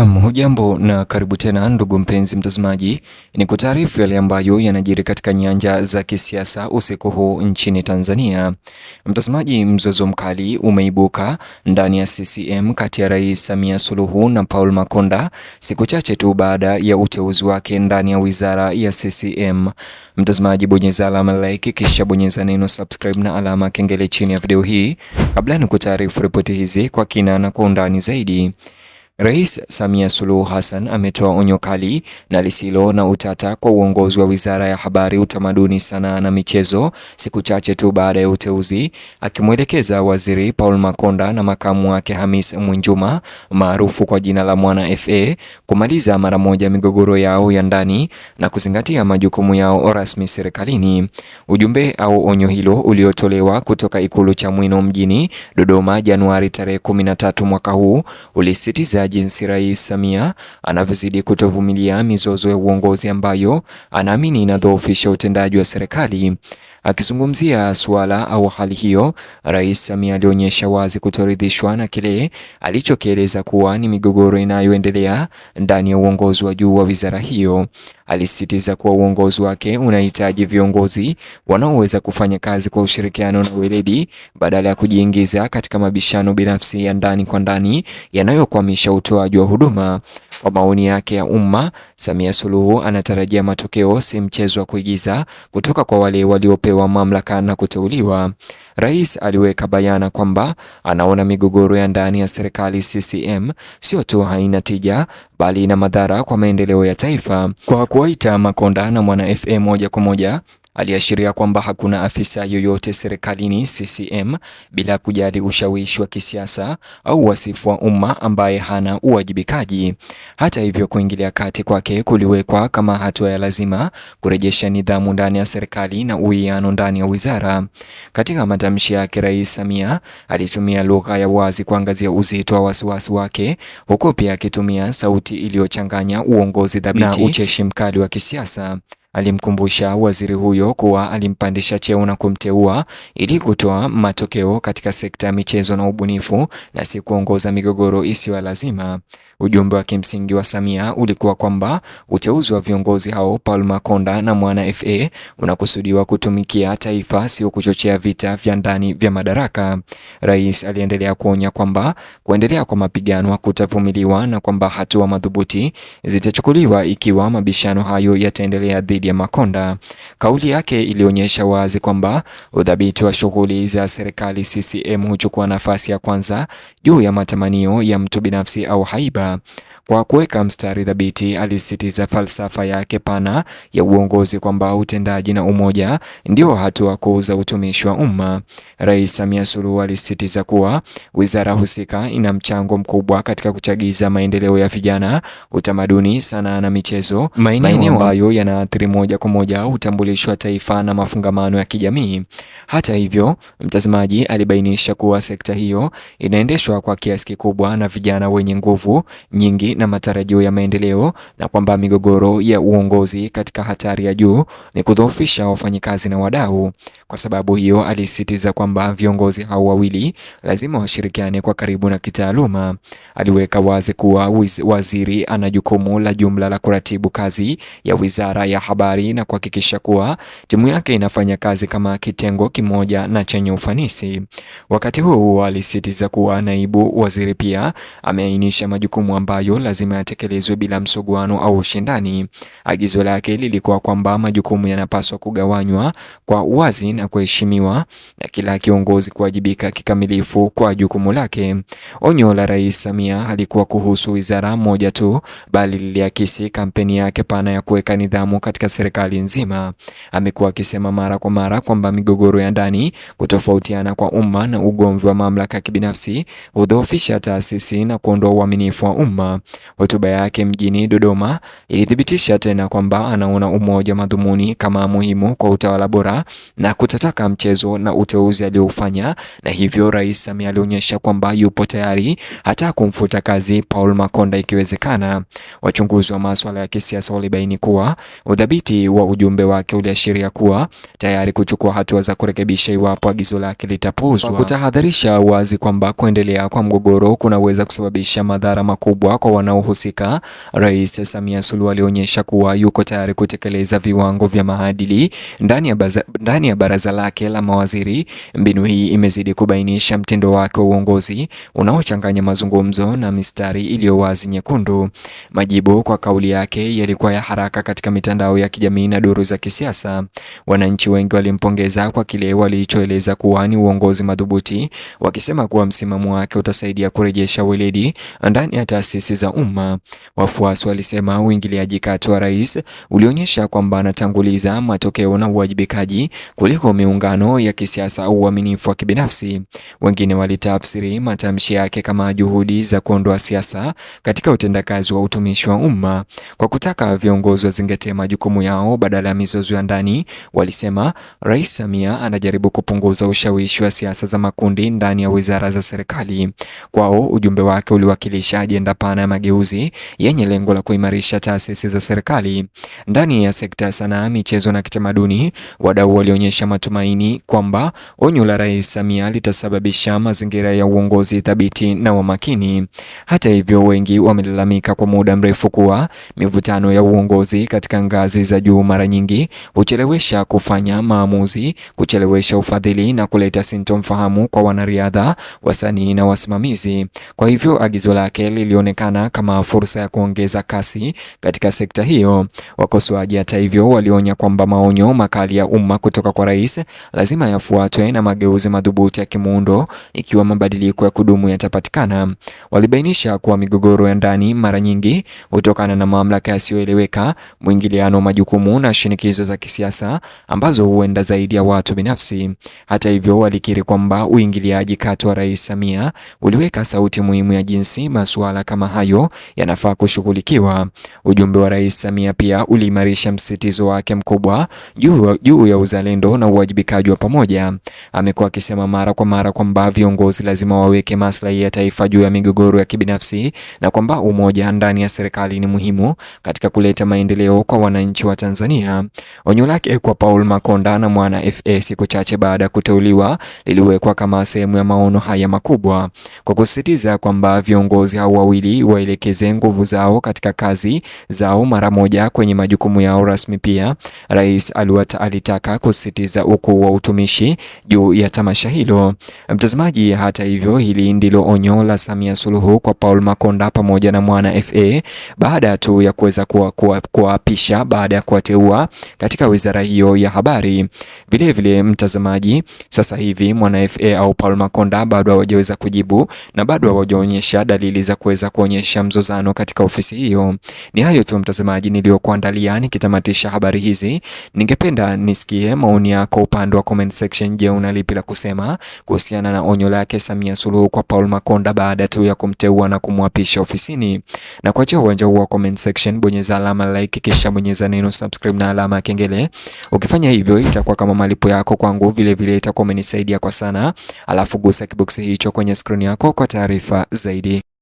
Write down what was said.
Hujambo na karibu tena ndugu mpenzi mtazamaji, ni kutaarifu yale ambayo yanajiri katika nyanja za kisiasa usiku huu nchini Tanzania. Mtazamaji, mzozo mkali umeibuka ndani ya CCM kati ya Rais Samia Suluhu na Paul Makonda siku chache tu baada ya uteuzi wake ndani ya wizara ya CCM. Mtazamaji, bonyeza alama like kisha bonyeza neno subscribe na alama kengele chini ya video hii kabla ni kutaarifu ripoti hizi kwa kina na kwa undani zaidi. Rais Samia Suluhu Hassan ametoa onyo kali na lisilo na utata kwa uongozi wa Wizara ya Habari, Utamaduni, Sanaa na Michezo siku chache tu baada ya uteuzi, akimwelekeza Waziri Paul Makonda na makamu wake Hamis Mwinjuma maarufu kwa jina la Mwana FA kumaliza mara moja migogoro yao ya ndani na kuzingatia majukumu yao rasmi serikalini. Ujumbe au onyo hilo uliotolewa kutoka Ikulu Chamwino mjini Dodoma Januari tarehe 13 mwaka huu ulisisitiza jinsi Rais Samia anavyozidi kutovumilia mizozo ya uongozi ambayo anaamini inadhoofisha utendaji wa serikali. Akizungumzia suala au hali hiyo, Rais Samia alionyesha wazi kutoridhishwa na kile alichokieleza kuwa ni migogoro inayoendelea ndani ya uongozi wa juu wa wizara hiyo. Alisisitiza kuwa uongozi wake unahitaji viongozi wanaoweza kufanya kazi kwa ushirikiano na weledi badala ya kujiingiza katika mabishano binafsi ya ndani kwa ndani yanayokwamisha utoaji wa huduma. Kwa maoni yake ya umma, Samia Suluhu anatarajia matokeo, si mchezo wa kuigiza kutoka kwa wale waliopewa mamlaka na kuteuliwa. Rais aliweka bayana kwamba anaona migogoro ya ndani ya serikali CCM sio tu haina tija bali ina madhara kwa maendeleo ya taifa. Kwa kuwaita Makonda na Mwana FA moja kwa moja, aliashiria kwamba hakuna afisa yoyote serikalini CCM bila kujali ushawishi wa kisiasa au wasifu wa umma ambaye hana uwajibikaji. Hata hivyo, kuingilia kati kwake kuliwekwa kama hatua ya lazima kurejesha nidhamu ndani ya serikali na uwiano ndani ya wizara. Katika matamshi yake, Rais Samia alitumia lugha ya wazi kuangazia uzito wa wasiwasi wake, huku pia akitumia sauti iliyochanganya uongozi dhabiti na ucheshi mkali wa kisiasa. Alimkumbusha waziri huyo kuwa alimpandisha cheo na kumteua ili kutoa matokeo katika sekta ya michezo na ubunifu na si kuongoza migogoro isiyo lazima. Ujumbe wa kimsingi wa Samia ulikuwa kwamba uteuzi wa viongozi hao Paul Makonda na Mwana FA unakusudiwa kutumikia taifa, sio kuchochea vita vya ndani vya madaraka. Rais aliendelea kuonya kwamba kuendelea kwa mapigano hakutavumiliwa na kwamba hatua madhubuti zitachukuliwa ikiwa mabishano hayo yataendelea dhidi ya Makonda. Kauli yake ilionyesha wazi kwamba udhabiti wa shughuli za serikali CCM huchukua nafasi ya kwanza juu ya matamanio ya mtu binafsi au haiba. Kwa kuweka mstari dhabiti, alisisitiza falsafa yake pana ya uongozi kwamba utendaji na umoja ndio hatua kuu za utumishi wa umma. Rais Samia Suluhu alisisitiza kuwa wizara husika ina mchango mkubwa katika kuchagiza maendeleo ya vijana, utamaduni, sanaa na michezo, maeneo ambayo yanaathiri moja kwa moja utambulisho wa taifa na mafungamano ya kijamii. Hata hivyo, mtazamaji, alibainisha kuwa sekta hiyo inaendeshwa kwa kiasi kikubwa na vijana wenye nguvu nyingi na matarajio ya maendeleo, na kwamba migogoro ya uongozi katika hatari ya juu ni kudhoofisha wafanyikazi na wadau. Kwa sababu hiyo, alisisitiza kwamba viongozi hao wawili lazima washirikiane kwa karibu na kitaaluma. Aliweka wazi kuwa waziri ana jukumu la jumla la kuratibu kazi ya Wizara ya Habari na kuhakikisha kuwa timu yake inafanya kazi kama kitengo kimoja na chenye ufanisi. Wakati huo, alisisitiza kuwa naibu waziri pia ameainisha majukumu ambayo lazima yatekelezwe bila msuguano au ushindani. Agizo lake lilikuwa kwamba majukumu yanapaswa kugawanywa kwa uwazi na kuheshimiwa na kila kiongozi kuwajibika kikamilifu kwa jukumu lake. Onyo la Rais Samia halikuwa kuhusu wizara moja tu, bali liliakisi kampeni yake pana ya kuweka nidhamu katika serikali nzima. Amekuwa akisema mara kwa mara kwamba migogoro ya ndani, kutofautiana kwa umma na ugomvi wa mamlaka kibinafsi hudhoofisha taasisi na kuondoa uaminifu wa umma. Hotuba yake mjini Dodoma ilithibitisha tena kwamba anaona umoja madhumuni kama muhimu kwa utawala bora na kutataka mchezo na uteuzi aliofanya, na hivyo Rais Samia alionyesha kwamba yupo tayari hata kumfuta kazi Paul Makonda ikiwezekana. Wachunguzi wa masuala ya kisiasa walibaini kuwa udhabiti wa ujumbe wake uliashiria kuwa tayari kuchukua hatua za kurekebisha iwapo agizo lake litapuuzwa, kutahadharisha wazi kwamba kuendelea kwa mgogoro kunaweza kusababisha madhara makubwa kwa wanaohusika, Rais Samia Suluhu alionyesha kuwa yuko tayari kutekeleza viwango vya maadili ndani ya baraza lake la mawaziri. Mbinu hii imezidi kubainisha mtindo wake wa uongozi unaochanganya mazungumzo na mistari iliyo wazi nyekundu. Majibu kwa kauli yake yalikuwa ya haraka katika mitandao ya kijamii na duru za kisiasa. Wananchi wengi walimpongeza kwa kile walichoeleza kuwa ni uongozi madhubuti, wakisema kuwa msimamo wake utasaidia kurejesha weledi ndani ya taasisi za umma. Wafuasi walisema uingiliaji kati wa rais ulionyesha kwamba anatanguliza matokeo na uwajibikaji kuliko miungano ya kisiasa au uaminifu wa kibinafsi. Wengine walitafsiri matamshi yake kama juhudi za kuondoa siasa katika utendakazi wa utumishi wa umma. Kwa kutaka viongozi wazingatie majukumu yao badala ya mizozo ya ndani, walisema Rais Samia anajaribu kupunguza ushawishi wa siasa za makundi ndani ya wizara za serikali. Kwao, ujumbe wake uliwakilisha ajenda pana ya mageuzi yenye lengo la kuimarisha taasisi za serikali. Ndani ya sekta ya sanaa, michezo na kitamaduni, wadau walionyesha matumaini kwamba onyo la Rais Samia litasababisha mazingira ya uongozi thabiti na wa makini. Hata hivyo, wengi wamelalamika kwa muda mrefu kuwa mivutano ya uongozi katika ngazi za juu mara nyingi huchelewesha kufanya maamuzi, kuchelewesha ufadhili na kuleta sintofahamu kwa wanariadha, wasanii na wasimamizi. Kwa hivyo, agizo lake lilionekana kama fursa ya kuongeza kasi katika sekta hiyo. Wakosoaji hata hivyo walionya kwamba maonyo makali ya umma kutoka kwa rais lazima yafuatwe na mageuzi madhubuti ya kimuundo ikiwa mabadiliko ya kudumu yatapatikana. Walibainisha kuwa migogoro ya ndani mara nyingi hutokana na mamlaka yasiyoeleweka, mwingiliano wa majukumu na shinikizo za kisiasa ambazo huenda zaidi ya watu binafsi. Hata hivyo, walikiri kwamba uingiliaji kati wa Rais Samia uliweka sauti muhimu ya jinsi masuala kama hayo yanafaa kushughulikiwa. Ujumbe wa Rais Samia pia uliimarisha msisitizo wake mkubwa juu ya uzalendo na uwajibikaji wa pamoja. Amekuwa akisema mara kwa mara kwamba viongozi lazima waweke maslahi ya taifa juu ya migogoro ya kibinafsi na kwamba umoja ndani ya serikali ni muhimu katika kuleta maendeleo kwa wananchi wa Tanzania. Onyo lake kwa Paul Makonda na Mwana FA siku chache baada ya kuteuliwa liliwekwa kama sehemu ya maono haya makubwa, kwa kusisitiza kwamba viongozi hao wawili waelekeze nguvu zao katika kazi zao mara moja kwenye majukumu yao rasmi. Pia Rais alitaka kusisitiza ukuu wa utumishi juu ya tamasha hilo. Mtazamaji, hata hivyo, hili ndilo onyo la Samia Suluhu kwa Paul Makonda pamoja na Mwana FA baada tu ya kuweza kuapisha baada ya kuwateua katika wizara hiyo ya habari. Vilevile mtazamaji, sasa hivi Mwana FA au Paul Makonda bado hawajaweza kujibu na bado hawajaonyesha dalili za kuweza kuonyesha mzozano katika ofisi hiyo. Ni hayo tu mtazamaji niliyokuandalia nikitamatisha habari hizi. Ningependa nisikie maoni yako upande wa comment section. Je, una lipi la kusema kuhusiana na onyo lake Samia Suluhu kwa Paul Makonda baada tu ya kumteua na kumwapisha ofisini? Na kwa uwanja wa comment section, bonyeza alama like kisha bonyeza neno subscribe na alama ya kengele. Ukifanya hivyo itakuwa kama malipo yako kwangu, vile itakuwa umenisaidia kwa sana. Alafu gusa kiboksi hicho kwenye screen yako kwa taarifa zaidi.